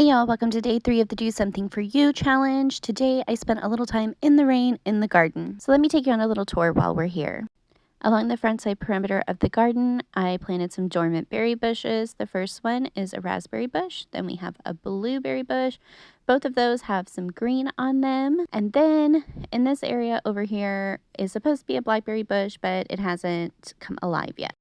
Hey y'all, welcome to day 3 of the Do Something For You challenge. Today I spent a little time in the rain in the garden. So let me take you on a little tour while we're here. Along the front side perimeter of the garden, I planted some dormant berry bushes. The first one is a raspberry bush. Then we have a blueberry bush. Both of those have some green on them. And then in this area over here is supposed to be a blackberry bush, but it hasn't come alive yet.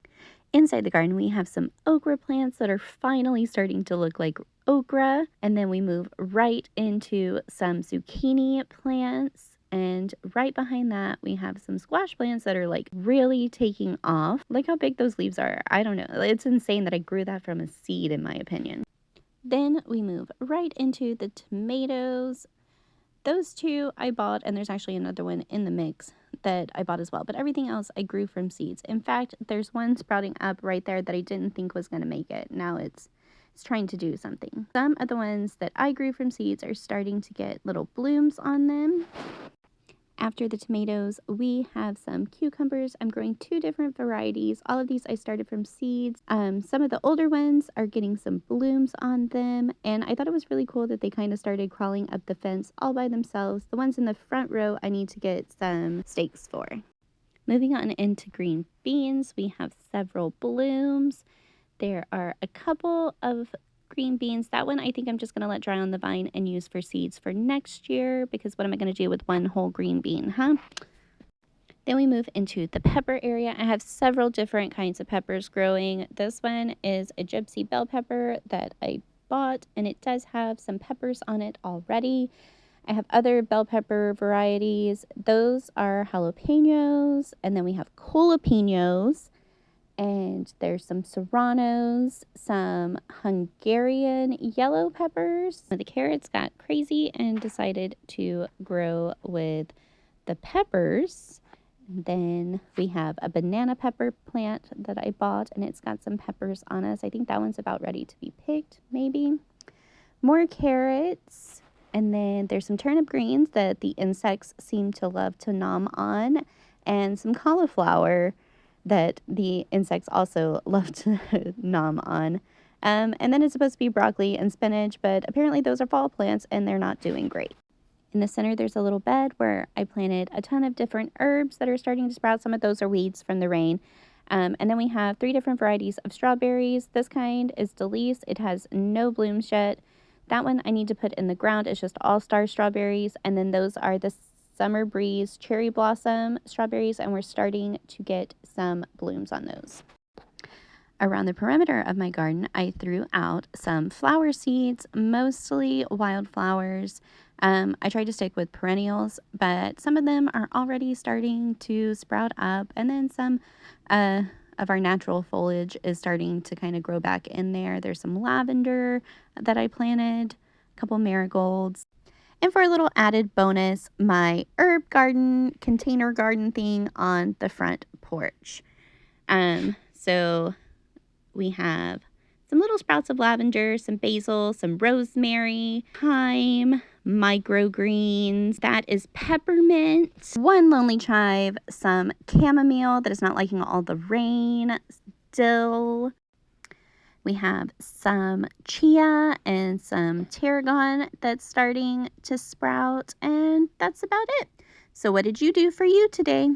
Inside the garden, we have some okra plants that are finally starting to look like okra. And then we move right into some zucchini plants. And right behind that, we have some squash plants that are like really taking off. Look how big those leaves are. I don't know. It's insane that I grew that from a seed, in my opinion. Then we move right into the tomatoes. Those two I bought, and there's actually another one in the mix that I bought as well. But everything else I grew from seeds. In fact, there's one sprouting up right there that I didn't think was going to make it. Now it's trying to do something. Some of the ones that I grew from seeds are starting to get little blooms on them. After the tomatoes, we have some cucumbers. I'm growing 2 different varieties. All of these I started from seeds. Some of the older ones are getting some blooms on them. And I thought it was really cool that they kind of started crawling up the fence all by themselves. The ones in the front row, I need to get some stakes for. Moving on into green beans, we have several blooms. There are a couple of green beans. That one I think I'm just going to let dry on the vine and use for seeds for next year, because what am I going to do with one whole green bean, huh? Then we move into the pepper area. I have several different kinds of peppers growing. This one is a gypsy bell pepper that I bought, and it does have some peppers on it already. I have other bell pepper varieties. Those are jalapenos, and then we have jalapenos. And there's some serranos, some Hungarian yellow peppers. The carrots got crazy and decided to grow with the peppers. Then we have a banana pepper plant that I bought, and it's got some peppers on us. I think that one's about ready to be picked, maybe. More carrots. And then there's some turnip greens that the insects seem to love to nom on, and some cauliflower that the insects also love to nom on. And then it's supposed to be broccoli and spinach, but apparently those are fall plants and they're not doing great. In the center, there's a little bed where I planted a ton of different herbs that are starting to sprout. Some of those are weeds from the rain. And then we have 3 different varieties of strawberries. This kind is Delise. It has no blooms yet. That one I need to put in the ground. It's just all-star strawberries. And then those are the Summer Breeze cherry blossom strawberries, and we're starting to get some blooms on those. Around the perimeter of my garden, I threw out some flower seeds, mostly wildflowers. I tried to stick with perennials, but some of them are already starting to sprout up, and then some of our natural foliage is starting to kind of grow back in there. There's some lavender that I planted, a couple marigolds. And for a little added bonus, my herb garden, container garden thing on the front porch. So we have some little sprouts of lavender, some basil, some rosemary, thyme, microgreens. That is peppermint, 1 lonely chive, some chamomile that is not liking all the rain, dill. We have some chia and some tarragon that's starting to sprout, and that's about it. So what did you do for you today?